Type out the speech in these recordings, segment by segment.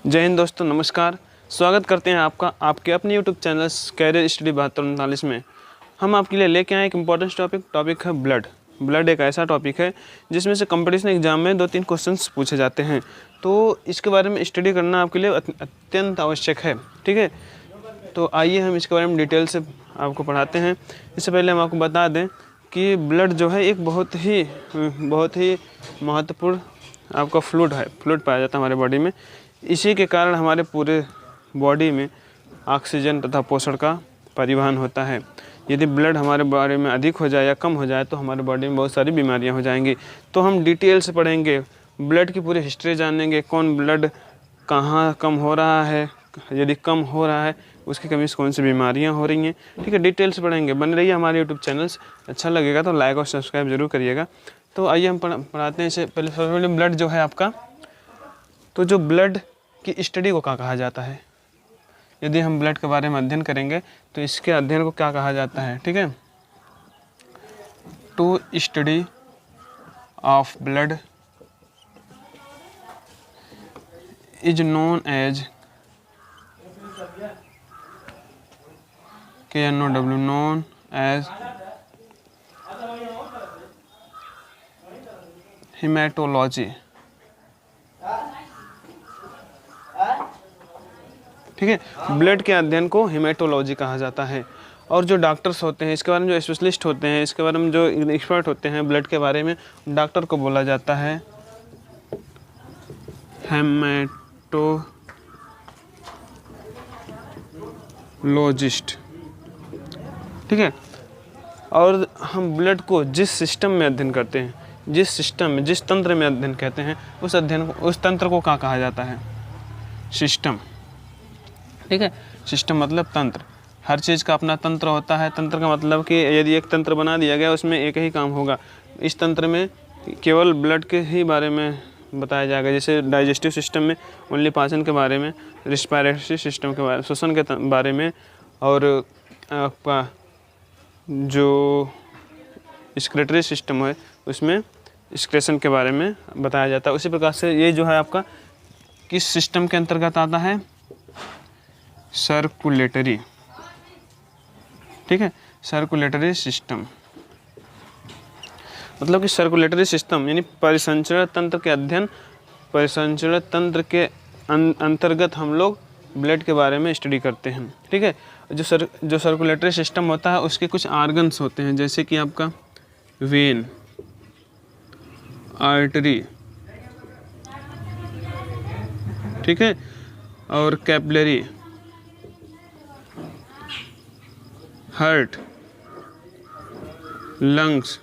जय हिंद दोस्तों, नमस्कार। स्वागत करते हैं आपका आपके अपने यूट्यूब चैनल कैरियर स्टडी 7239 में। हम आपके लिए लेके आए एक इम्पॉर्टेंट टॉपिक है ब्लड एक ऐसा टॉपिक है जिसमें से कंपटीशन एग्जाम में 2-3 क्वेश्चंस पूछे जाते हैं, तो इसके बारे में स्टडी करना आपके लिए अत्यंत आवश्यक है। ठीक है, तो आइए हम इसके बारे में डिटेल से आपको पढ़ाते हैं। इससे पहले हम आपको बता दें कि ब्लड जो है एक बहुत ही महत्वपूर्ण आपका फ्लूइड पाया जाता है हमारे बॉडी में। इसी के कारण हमारे पूरे बॉडी में ऑक्सीजन तथा पोषण का परिवहन होता है। यदि ब्लड हमारे बॉडी में अधिक हो जाए या कम हो जाए तो हमारे बॉडी में बहुत सारी बीमारियां हो जाएंगी। तो हम डिटेल से पढ़ेंगे, ब्लड की पूरी हिस्ट्री जानेंगे, कौन ब्लड कहाँ कम हो रहा है, यदि कम हो रहा है उसकी कमी से कौन सी बीमारियां हो रही हैं। ठीक है, डिटेल से पढ़ेंगे। बन रही है हमारे यूट्यूब चैनल्स। अच्छा लगेगा तो लाइक और सब्सक्राइब जरूर करिएगा। तो आइए हम पढ़ाते हैं। इससे पहले ब्लड जो है आपका, तो जो ब्लड की स्टडी को क्या कहा जाता है, यदि हम ब्लड के बारे में अध्ययन करेंगे तो इसके अध्ययन को क्या कहा जाता है। ठीक है, to study of blood is known as KNOW, known as haematology. ठीक है, ब्लड के अध्ययन को हेमेटोलॉजी कहा जाता है। और जो डॉक्टर्स होते हैं इसके बारे में, जो स्पेशलिस्ट होते हैं इसके बारे में, जो एक्सपर्ट होते हैं ब्लड के बारे में, डॉक्टर को बोला जाता है हेमेटोलॉजिस्ट। ठीक है, और हम ब्लड को जिस सिस्टम में अध्ययन करते हैं, जिस तंत्र में अध्ययन कहते हैं, उस तंत्र को क्या कहा जाता है, सिस्टम। ठीक है, सिस्टम मतलब तंत्र। हर चीज़ का अपना तंत्र होता है। तंत्र का मतलब कि यदि एक तंत्र बना दिया गया उसमें एक ही काम होगा। इस तंत्र में केवल ब्लड के ही बारे में बताया जाएगा। जैसे डाइजेस्टिव सिस्टम में ओनली पाचन के बारे में, रिस्पायरेटरी सिस्टम के बारे में, श्वसन के बारे में, और आपका जो एक्सक्रीटरी सिस्टम है उसमें एक्सक्रेशन के बारे में बताया जाता है। उसी प्रकार से ये जो है आपका किस सिस्टम के अंतर्गत आता है, सर्कुलेटरी। ठीक है, सर्कुलेटरी सिस्टम मतलब कि सर्कुलेटरी सिस्टम यानी परिसंचरण तंत्र के अध्ययन, परिसंचरण तंत्र के अंतर्गत हम लोग ब्लड के बारे में स्टडी करते हैं। ठीक है, जो सर्कुलेटरी सिस्टम होता है उसके कुछ आर्गन्स होते हैं, जैसे कि आपका वेन, आर्टरी, ठीक है, और कैपिलरी, हार्ट, लंग्स,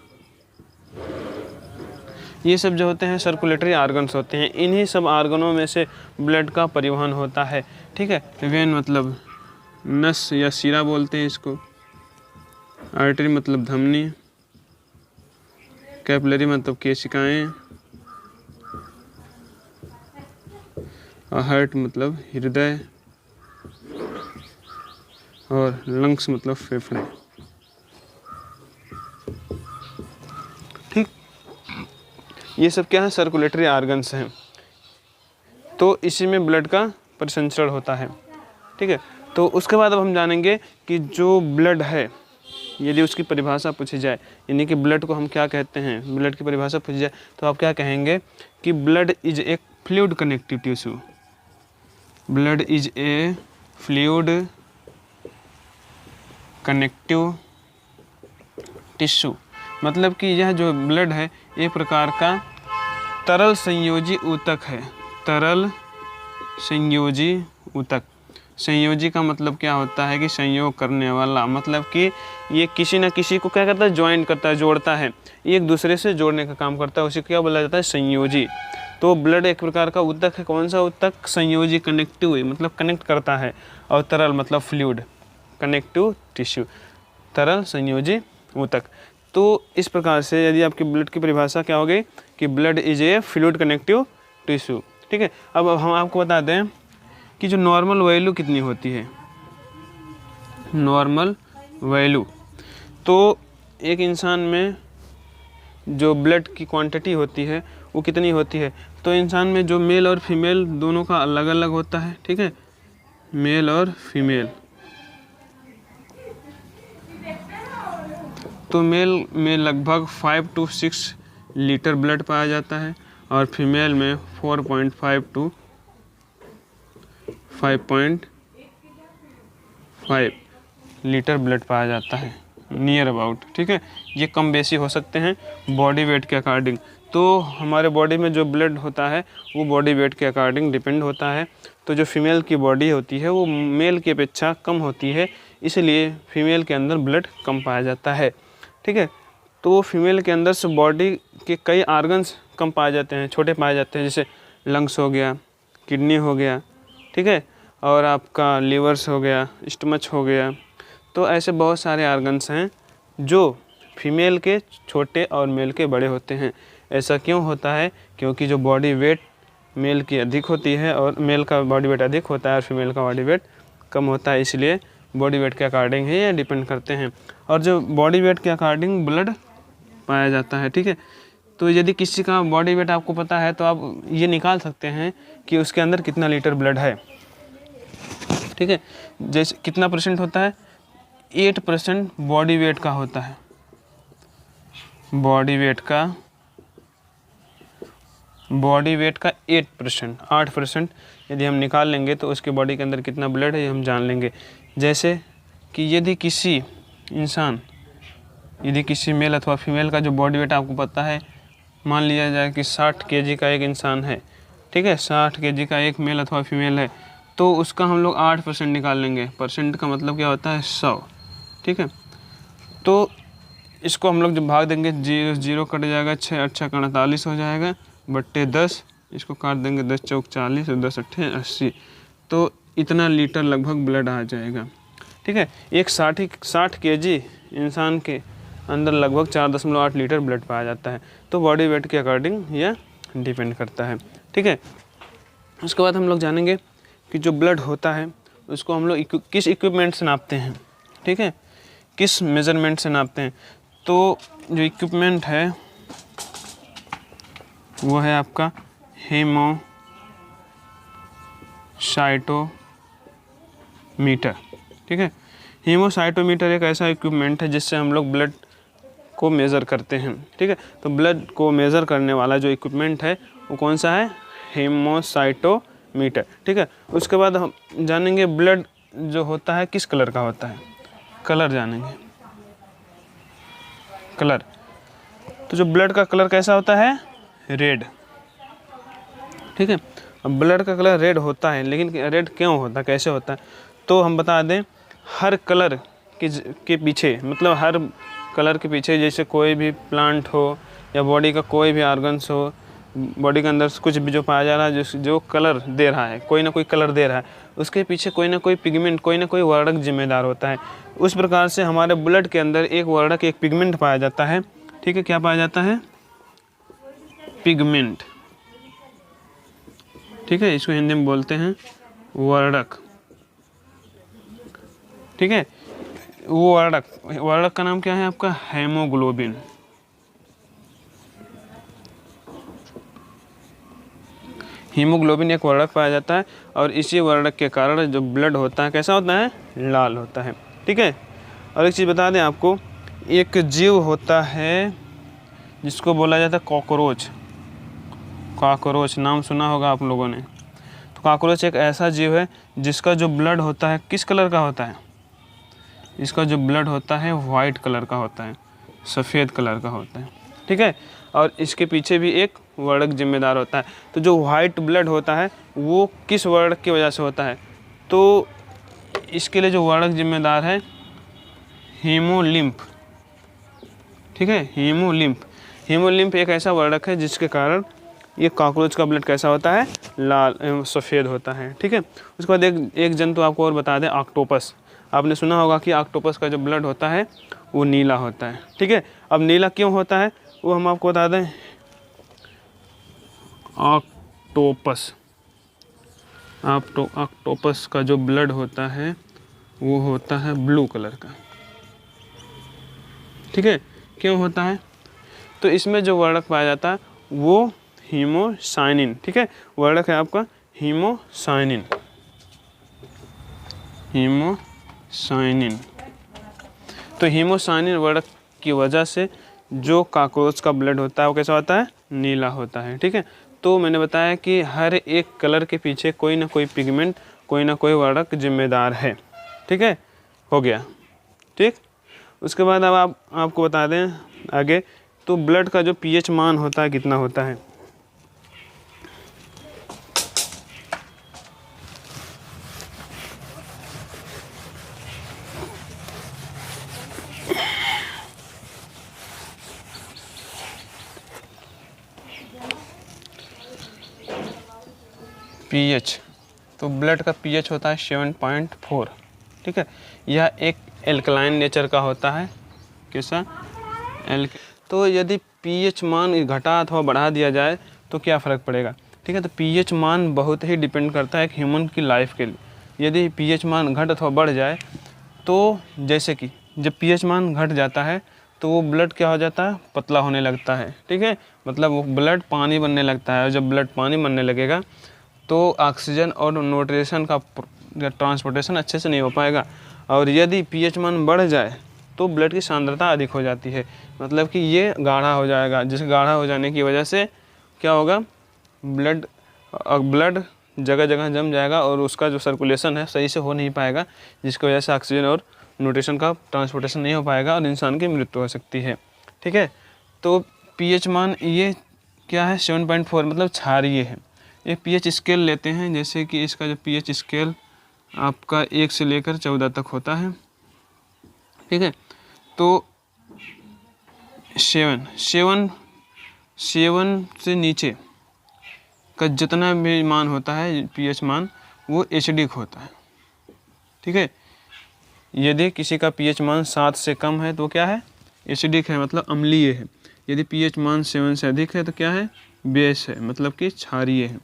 ये सब जो होते हैं सर्कुलेटरी आर्गन्स होते हैं। इन्हीं सब आर्गनों में से ब्लड का परिवहन होता है। ठीक है, वेन मतलब नस या शिरा बोलते हैं इसको, आर्टरी मतलब धमनी, कैपिलरी मतलब केशिकाएं, और हार्ट मतलब हृदय, और लंग्स मतलब फेफड़े। ठीक, ये सब क्या है, सर्कुलेटरी आर्गन्स हैं। तो इसी में ब्लड का परिसंचरण होता है। ठीक है, तो उसके बाद अब हम जानेंगे कि जो ब्लड है, यदि उसकी परिभाषा पूछी जाए, यानी कि ब्लड को हम क्या कहते हैं, ब्लड की परिभाषा पूछी जाए तो आप क्या कहेंगे कि blood is a fluid connective tissue. Blood is a fluid connective tissue मतलब कि यह जो ब्लड है एक प्रकार का तरल संयोजी ऊतक है। तरल संयोजी ऊतक, संयोजी का मतलब क्या होता है कि संयोग करने वाला, मतलब कि ये किसी न किसी को क्या करता है, ज्वाइन करता है, जोड़ता है, एक दूसरे से जोड़ने का काम करता है, उसे क्या बोला जाता है, संयोजी। तो ब्लड एक प्रकार का ऊतक है। कौन सा ऊतक, संयोजी, कनेक्टिव मतलब कनेक्ट करता है, और तरल मतलब फ्लूइड, कनेक्टिव टिश्यू, तरल संयोजी ऊतक। तो इस प्रकार से यदि आपकी ब्लड की परिभाषा क्या हो गई कि blood is a fluid connective tissue. ठीक है, अब हम आपको बता दें कि जो नॉर्मल वैल्यू कितनी होती है। नॉर्मल वैल्यू, तो एक इंसान में जो ब्लड की क्वांटिटी होती है वो कितनी होती है, तो इंसान में जो मेल और फीमेल दोनों का अलग अलग होता है, ठीक है, मेल और फीमेल। तो मेल में लगभग 5 to 6 लीटर ब्लड पाया जाता है और फीमेल में 4.5 to 5.5 लीटर ब्लड पाया जाता है, नियर अबाउट, ठीक है। ये कम बेसी हो सकते हैं बॉडी वेट के अकॉर्डिंग। तो हमारे बॉडी में जो ब्लड होता है वो बॉडी वेट के अकॉर्डिंग डिपेंड होता है। तो जो फीमेल की बॉडी होती है वो मेल की अपेक्षा कम होती है, इसलिए फीमेल के अंदर ब्लड कम पाया जाता है, ठीक है। तो फीमेल के अंदर से बॉडी के कई आर्गन्स कम पाए जाते हैं, छोटे पाए जाते हैं, जैसे लंग्स हो गया, किडनी हो गया, ठीक है, और आपका लीवर्स हो गया, स्टमच हो गया। तो ऐसे बहुत सारे आर्गन्स हैं जो फीमेल के छोटे और मेल के बड़े होते हैं। ऐसा क्यों होता है? क्योंकि जो बॉडी वेट मेल की अधिक होती है और मेल का बॉडी वेट अधिक होता है और फीमेल का बॉडी वेट कम होता है, इसलिए बॉडी वेट के अकॉर्डिंग ही ये डिपेंड करते हैं। और जो बॉडी वेट के अकॉर्डिंग ब्लड पाया जाता है, ठीक है। तो यदि किसी का बॉडी वेट आपको पता है तो आप ये निकाल सकते हैं कि उसके अंदर कितना लीटर ब्लड है, ठीक है। जैसे कितना परसेंट होता है? 8% बॉडी वेट का होता है। बॉडी वेट का 8% यदि हम निकाल लेंगे तो उसके बॉडी के अंदर कितना ब्लड है ये हम जान लेंगे। जैसे कि यदि किसी मेल अथवा फीमेल का जो बॉडी वेट आपको पता है, मान लिया जाए कि 60 kg का एक इंसान है, ठीक है, 60 kg का एक मेल अथवा फीमेल है, तो उसका हम लोग 8% निकाल लेंगे। परसेंट का मतलब क्या होता है? 100, ठीक है। तो इसको हम लोग जब भाग देंगे, 0 कट जाएगा, 6 8 48 हो जाएगा, बट्टे 10, इसको काट देंगे, 10 चौक 40 और 10 अट्ठे 80, तो इतना लीटर लगभग ब्लड आ जाएगा, ठीक है। एक 60 kg इंसान के अंदर लगभग 4.8 लीटर ब्लड पाया जाता है। तो बॉडी वेट के अकॉर्डिंग यह डिपेंड करता है, ठीक है। उसके बाद हम लोग जानेंगे कि जो ब्लड होता है उसको हम लोग किस इक्विपमेंट से नापते हैं, ठीक है, किस मेज़रमेंट से नापते हैं। तो जो इक्विपमेंट है वो है आपका हीमोसाइटोमीटर, ठीक है। हीमोसाइटोमीटर एक ऐसा इक्विपमेंट है जिससे हम लोग ब्लड को मेज़र करते हैं, ठीक है। तो ब्लड को मेज़र करने वाला जो इक्विपमेंट है वो कौन सा है? हीमोसाइटोमीटर, ठीक है। उसके बाद हम जानेंगे ब्लड जो होता है किस कलर का होता है, कलर जानेंगे, कलर। तो जो ब्लड का कलर कैसा होता है? रेड, ठीक है। अब ब्लड का कलर रेड होता है, लेकिन रेड क्यों होता है, कैसे होता है? तो हम बता दें, हर कलर के पीछे, मतलब हर कलर के पीछे, जैसे कोई भी प्लांट हो या बॉडी का कोई भी ऑर्गन्स हो, बॉडी के अंदर कुछ भी जो पाया जा रहा है, जो कलर दे रहा है, कोई ना कोई कलर दे रहा है, उसके पीछे कोई ना कोई पिगमेंट, कोई ना कोई वर्णक जिम्मेदार होता है। उस प्रकार से हमारे ब्लड के अंदर एक वर्णक, एक पिगमेंट पाया जाता है, ठीक है। क्या पाया जाता है? पिगमेंट, ठीक है। इसको हिंदी में बोलते हैं वर्णक, ठीक है। वो वर्णक का नाम क्या है आपका? हेमोग्लोबिन। हीमोग्लोबिन एक वर्णक पाया जाता है और इसी वर्णक के कारण जो ब्लड होता है कैसा होता है? लाल होता है, ठीक है। और एक चीज़ बता दें आपको, एक जीव होता है जिसको बोला जाता है कॉकरोच। कॉकरोच नाम सुना होगा आप लोगों ने। तो कॉकरोच एक ऐसा जीव है जिसका जो ब्लड होता है किस कलर का होता है? इसका जो ब्लड होता है वाइट कलर का होता है, सफ़ेद कलर का होता है, ठीक है। और इसके पीछे भी एक वर्णक जिम्मेदार होता है। तो जो वाइट ब्लड होता है वो किस वर्णक की वजह से होता है? तो इसके लिए जो वर्णक जिम्मेदार है हीमोलिम्फ, ठीक है। हीमोलिम्फ एक ऐसा वर्णक है जिसके कारण ये कॉकरोच का ब्लड कैसा होता है? लाल सफ़ेद होता है, ठीक है। उसके बाद एक जंतु आपको और बता दें, ऑक्टोपस। आपने सुना होगा कि ऑक्टोपस का जो ब्लड होता है वो नीला होता है, ठीक है। अब नीला क्यों होता है वो हम आपको बता दें। ऑक्टोपस का जो ब्लड होता है वो होता है ब्लू कलर का, ठीक है। क्यों होता है? तो इसमें जो वर्णक पाया जाता है वो हीमोसाइनिन, ठीक है, वर्णक है आपका हीमोसाइनिन, हीमोसाइनिन। तो हीमोसाइनिन वर्णक की वजह से जो कॉकरोच का ब्लड होता है वो कैसा होता है, नीला होता है, ठीक है। तो मैंने बताया कि हर एक कलर के पीछे कोई ना कोई पिगमेंट, कोई ना कोई वर्णक जिम्मेदार है, ठीक है, हो गया, ठीक। उसके बाद अब आपको बता दें आगे, तो ब्लड का जो पीएच मान होता है कितना होता है। पीएच, तो ब्लड का पीएच होता है 7.4, ठीक है। यह एक एल्कलाइन नेचर का होता है, कैसा तो यदि पीएच मान घटा अथवा बढ़ा दिया जाए तो क्या फ़र्क पड़ेगा, ठीक है। तो पीएच मान बहुत ही डिपेंड करता है एक ह्यूमन की लाइफ के लिए। यदि पीएच मान घट अथवा बढ़ जाए तो जैसे कि जब पीएच मान घट जाता है तो वो ब्लड क्या हो जाता है, पतला होने लगता है, ठीक है, मतलब वो ब्लड पानी बनने लगता है। और जब ब्लड पानी बनने लगेगा तो ऑक्सीजन और न्यूट्रिशन का ट्रांसपोर्टेशन अच्छे से नहीं हो पाएगा। और यदि पीएच मान बढ़ जाए तो ब्लड की सांद्रता अधिक हो जाती है, मतलब कि ये गाढ़ा हो जाएगा, जिस गाढ़ा हो जाने की वजह से क्या होगा, ब्लड जगह जगह जम जाएगा और उसका जो सर्कुलेशन है सही से हो नहीं पाएगा, जिसकी वजह से ऑक्सीजन और न्यूट्रिशन का ट्रांसपोर्टेशन नहीं हो पाएगा और इंसान की मृत्यु हो सकती है, ठीक है। तो पीएच मान ये क्या है, 7.4 मतलब क्षारीय है। एक पीएच स्केल लेते हैं, जैसे कि इसका जो पीएच स्केल आपका 1 से लेकर 14 तक होता है, ठीक है। तो 7 से नीचे का जितना भी मान होता है पीएच मान वो एसिडिक होता है, ठीक है। यदि किसी का पीएच मान 7 से कम है तो क्या है, एसिडिक है, मतलब अम्लीय है। यदि पीएच मान 7 से अधिक है तो क्या है, बेस है, मतलब कि क्षारीय है,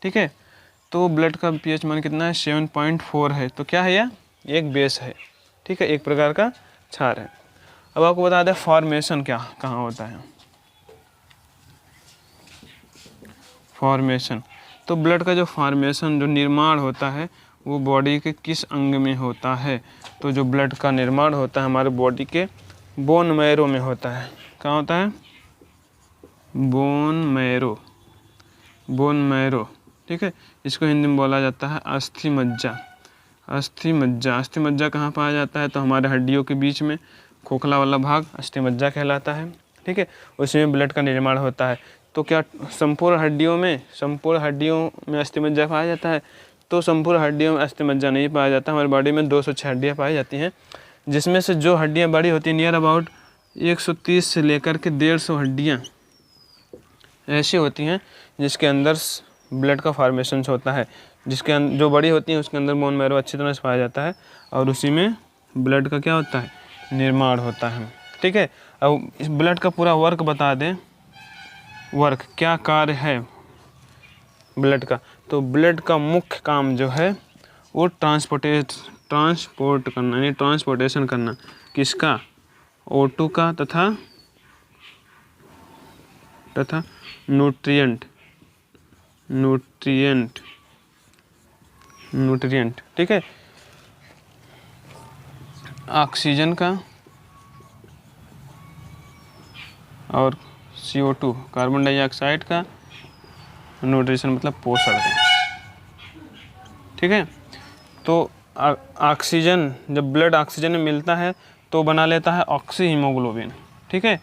ठीक है। तो ब्लड का पीएच मान कितना है, 7.4 है, तो क्या है, यह एक बेस है, ठीक है, एक प्रकार का क्षार है। अब आपको बता दें फॉर्मेशन क्या कहाँ होता है। फॉर्मेशन, तो ब्लड का जो फॉर्मेशन, जो निर्माण होता है वो बॉडी के किस अंग में होता है। तो जो ब्लड का निर्माण होता है हमारे बॉडी के बोन मैरो में होता है। कहाँ होता है, बोन मैरो, बोन मैरो, ठीक है। इसको हिंदी में बोला जाता है अस्थि मज्जा। अस्थि मज्जा, अस्थि मज्जा कहाँ पाया जाता है, तो हमारे हड्डियों के बीच में खोखला वाला भाग अस्थि मज्जा कहलाता है, ठीक है। उसमें ब्लड का निर्माण होता है। तो क्या संपूर्ण हड्डियों में अस्थि मज्जा पाया जाता है, तो संपूर्ण हड्डियों में अस्थि मज्जा नहीं पाया जाता। हमारी बॉडी में 206 हड्डियाँ पाई जाती हैं, जिसमें से जो हड्डियाँ बड़ी होती हैं नियर अबाउट 130 से लेकर के 150 हड्डियाँ ऐसी होती हैं जिसके अंदर ब्लड का फॉर्मेशन होता है। जिसके जो बड़ी होती हैं उसके अंदर बोन मैरो अच्छी तरह से पाया जाता है और उसी में ब्लड का क्या होता है, निर्माण होता है, ठीक है। अब इस ब्लड का पूरा वर्क बता दें, वर्क क्या कार्य है ब्लड का। तो ब्लड का मुख्य काम जो है वो ट्रांसपोर्ट करना, यानी ट्रांसपोर्टेशन करना, किसका, O2 का तथा न्यूट्रिएंट, ठीक है, ऑक्सीजन का और CO2 कार्बन डाइऑक्साइड का, न्यूट्रिशन मतलब पोषण का, ठीक है। तो ऑक्सीजन, जब ब्लड ऑक्सीजन में मिलता है तो बना लेता है ऑक्सी हीमोग्लोबिन, ठीक है।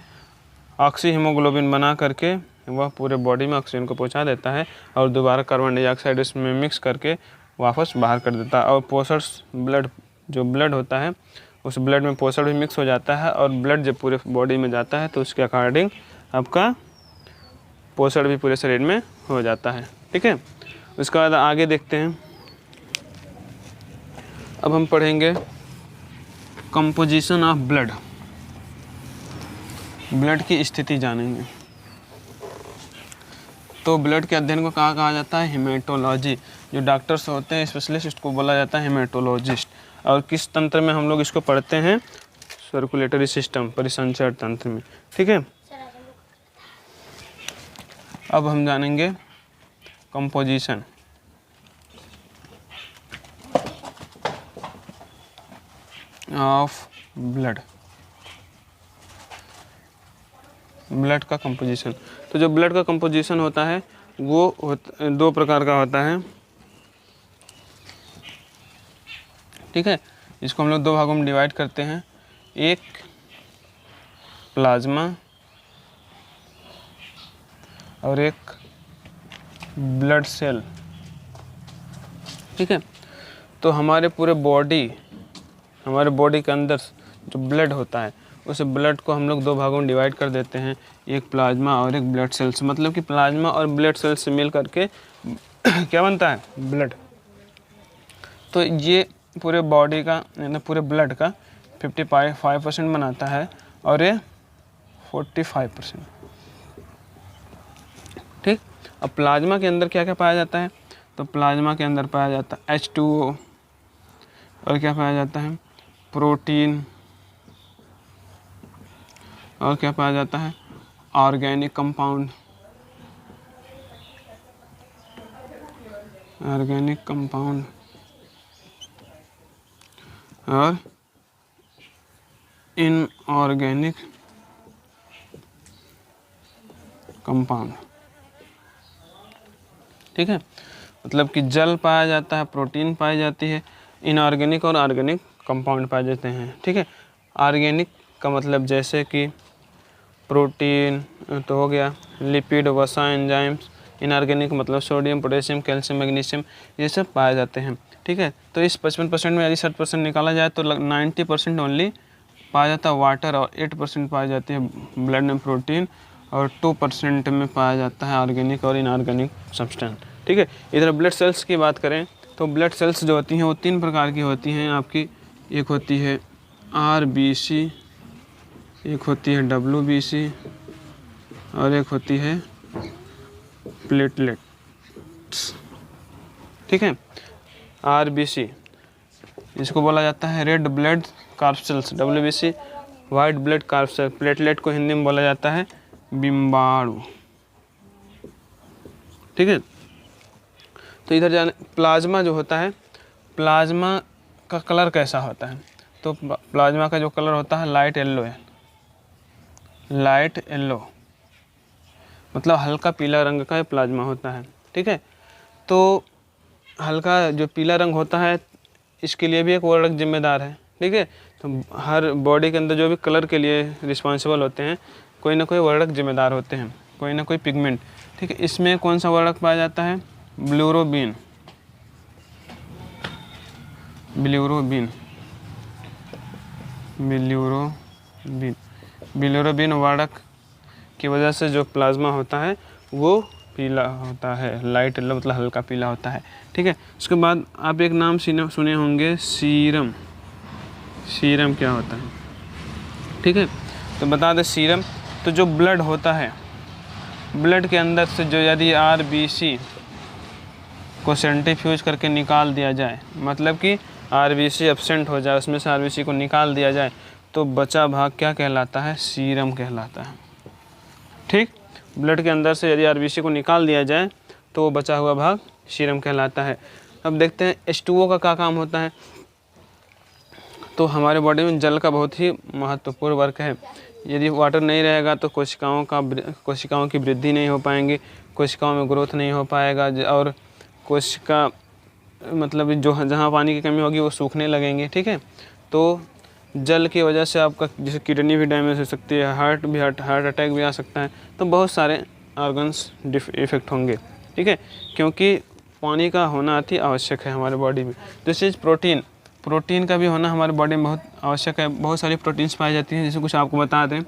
ऑक्सी हीमोग्लोबिन बना करके वह पूरे बॉडी में ऑक्सीजन को पहुंचा देता है और दोबारा कार्बन डाइऑक्साइड इसमें मिक्स करके वापस बाहर कर देता है। और पोषण ब्लड, जो ब्लड होता है उस ब्लड में पोषण भी मिक्स हो जाता है और ब्लड जब पूरे बॉडी में जाता है तो उसके अकॉर्डिंग आपका पोषण भी पूरे शरीर में हो जाता है, ठीक है। उसके बाद आगे देखते हैं, अब हम पढ़ेंगे कंपोजिशन ऑफ ब्लड, ब्लड की स्थिति जानेंगे। तो ब्लड के अध्ययन को कहा जाता है, हेमेटोलॉजी। जो डॉक्टर्स होते हैं स्पेशलिस्ट, इसको बोला जाता है हेमेटोलॉजिस्ट। और किस तंत्र में हम लोग इसको पढ़ते हैं, सर्कुलेटरी सिस्टम, परिसंचरण तंत्र में, ठीक है। अब हम जानेंगे कंपोजिशन। ऑफ ब्लड, ब्लड का कंपोजिशन। तो जो ब्लड का कंपोजिशन होता है वो दो प्रकार का होता है, ठीक है। इसको हम लोग दो भागों में डिवाइड करते हैं, एक प्लाज्मा और एक ब्लड सेल, ठीक है। तो हमारे बॉडी के अंदर जो ब्लड होता है उस ब्लड को हम लोग दो भागों में डिवाइड कर देते हैं, एक प्लाज्मा और एक ब्लड सेल्स। मतलब कि प्लाज्मा और ब्लड सेल्स से मिल करके क्या बनता है, ब्लड। तो ये पूरे बॉडी का यानी पूरे ब्लड का 55% बनाता है और ये 45%, ठीक। अब प्लाज्मा के अंदर क्या क्या पाया जाता है, तो प्लाज्मा के अंदर पाया जाता है H2O, और क्या पाया जाता है, प्रोटीन, और क्या पाया जाता है, ऑर्गेनिक कंपाउंड, और इनऑर्गेनिक कंपाउंड, ठीक है। मतलब कि जल पाया जाता है, प्रोटीन पाई जाती है, इनऑर्गेनिक और ऑर्गेनिक कंपाउंड पाए जाते हैं, ठीक है। ऑर्गेनिक का मतलब जैसे कि प्रोटीन तो हो गया, लिपिड, वसा, एंजाइम्स। इनऑर्गेनिक मतलब सोडियम, पोटेशियम, कैल्शियम, मैग्नीशियम, ये सब पाए जाते हैं, ठीक है। तो इस 55% में यदि 60% निकाला जाए तो 90% ओनली पाया जाता है वाटर, और 8% पाई जाती है ब्लड में प्रोटीन, और 2% में पाया जाता है ऑर्गेनिक और इनऑर्गेनिक सब्सटेंस, ठीक है। इधर ब्लड सेल्स की बात करें तो ब्लड सेल्स जो होती हैं वो 3 प्रकार की होती हैं आपकी। एक होती है RBC, एक होती है WBC, और एक होती है प्लेटलेट्स, ठीक है। RBC इसको बोला जाता है red blood corpuscles, WBC white blood corpuscle, platelet को हिंदी में बोला जाता है बिम्बाणु, ठीक है। तो इधर जाने प्लाज्मा जो होता है, प्लाज्मा का कलर कैसा होता है, तो प्लाज्मा का जो कलर होता है लाइट येलो है, लाइट येलो मतलब हल्का पीला रंग का प्लाज्मा होता है, ठीक है। तो हल्का जो पीला रंग होता है इसके लिए भी एक वर्णक जिम्मेदार है, ठीक है। तो हर बॉडी के अंदर जो भी कलर के लिए रिस्पॉन्सिबल होते हैं कोई ना कोई वर्णक जिम्मेदार होते हैं, कोई ना कोई पिगमेंट, ठीक है। इसमें कौन सा वर्णक पाया जाता है, ब्लूरोबिन, बिल्यूरोबिन वर्णक की वजह से जो प्लाज्मा होता है वो पीला होता है, लाइट येलो मतलब हल्का पीला होता है, ठीक है। उसके बाद आप एक नाम सुने होंगे सीरम, सीरम क्या होता है, ठीक है। तो बता दें सीरम, तो जो ब्लड होता है, ब्लड के अंदर से जो यदि RBC को सेंट्रीफ्यूज करके निकाल दिया जाए, मतलब कि RBC एब्सेंट हो जाए, उसमें से RBC को निकाल दिया जाए तो बचा भाग क्या कहलाता है, सीरम कहलाता है, ठीक। ब्लड के अंदर से यदि RBC को निकाल दिया जाए तो वो बचा हुआ भाग सीरम कहलाता है। अब देखते हैं H2O का क्या काम होता है। तो हमारे बॉडी में जल का बहुत ही महत्वपूर्ण वर्क है। यदि वाटर नहीं रहेगा तो कोशिकाओं की वृद्धि नहीं हो पाएंगी, कोशिकाओं में ग्रोथ नहीं हो पाएगा, और कोशिका मतलब जो जहाँ पानी की कमी होगी वो सूखने लगेंगे, ठीक है। तो जल की वजह से आपका जैसे किडनी भी डैमेज हो सकती है, हार्ट अटैक भी आ सकता है, तो बहुत सारे ऑर्गन्स इफेक्ट होंगे, ठीक है। क्योंकि पानी का होना अति आवश्यक है हमारे बॉडी में। दिस प्रोटीन, प्रोटीन का भी होना हमारे बॉडी में बहुत आवश्यक है। बहुत सारी प्रोटीन्स पाई जाती हैं, जैसे कुछ आपको बता दें,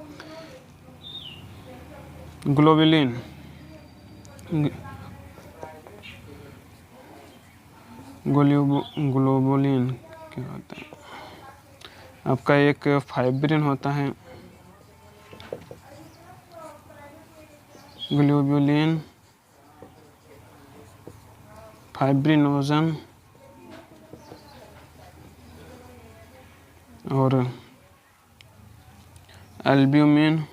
ग्लोबुलिन, ग्लोबुलिन क्या होता है आपका, एक फाइब्रिन होता है, ग्लोबुलिन, फाइब्रिनोजन और एल्ब्यूमिन,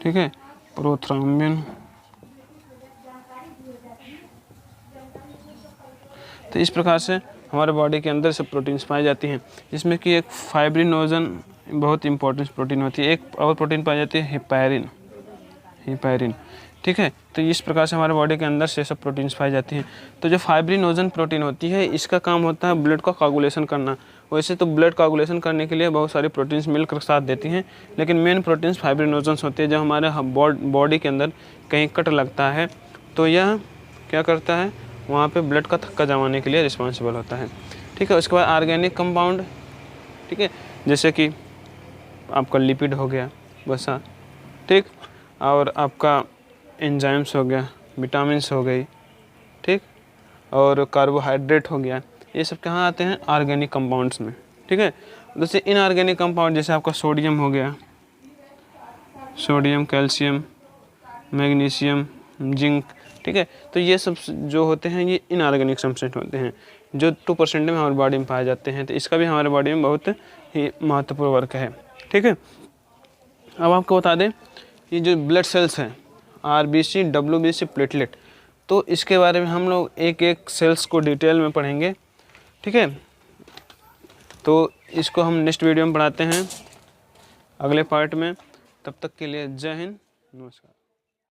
ठीक है, प्रोथ्रोम्बिन। तो इस प्रकार से हमारे बॉडी के अंदर सब प्रोटीन्स पाई जाती हैं, जिसमें कि एक फाइब्रिनोजन बहुत इंपॉर्टेंट प्रोटीन होती है, एक और प्रोटीन पाई जाती है हिपैरिन। ठीक है, तो इस प्रकार से हमारे बॉडी के अंदर से सब प्रोटीन्स पाई जाती हैं। तो जो फाइब्रिनोजन प्रोटीन होती है, इसका काम होता है ब्लड का कोगुलेशन करना। वैसे तो ब्लड कोगुलेशन करने के लिए बहुत सारी प्रोटीन्स मिलकर साथ देती हैं, लेकिन मेन प्रोटीन्स फाइब्रिनोजन्स होती है। जब हमारे बॉडी के अंदर कहीं कट लगता है तो यह क्या करता है, वहाँ पे ब्लड का थक्का जमाने के लिए रिस्पॉन्सिबल होता है। ठीक है, उसके बाद ऑर्गेनिक कंपाउंड, ठीक है, जैसे कि आपका लिपिड हो गया वसा, ठीक, और आपका एंजाइम्स हो गया, विटामिन्स हो गई, ठीक, और कार्बोहाइड्रेट हो गया। ये सब कहाँ आते हैं, ऑर्गेनिक कंपाउंड्स में। ठीक है, जैसे इनऑर्गेनिक कंपाउंड जैसे आपका सोडियम हो गया, सोडियम, कैल्शियम, मैग्नीशियम, जिंक। ठीक है, तो ये सब जो होते हैं ये इनऑर्गेनिक सब्सटेंस होते हैं, जो 2% में हमारी बॉडी में पाए जाते हैं। तो इसका भी हमारे बॉडी में बहुत ही महत्वपूर्ण वर्क है। ठीक है, अब आपको बता दें, ये जो ब्लड सेल्स हैं, RBC, WBC, प्लेटलेट, तो इसके बारे में हम लोग एक एक सेल्स को डिटेल में पढ़ेंगे। ठीक है, तो इसको हम नेक्स्ट वीडियो में पढ़ाते हैं, अगले पार्ट में। तब तक के लिए जय हिंद, नमस्कार।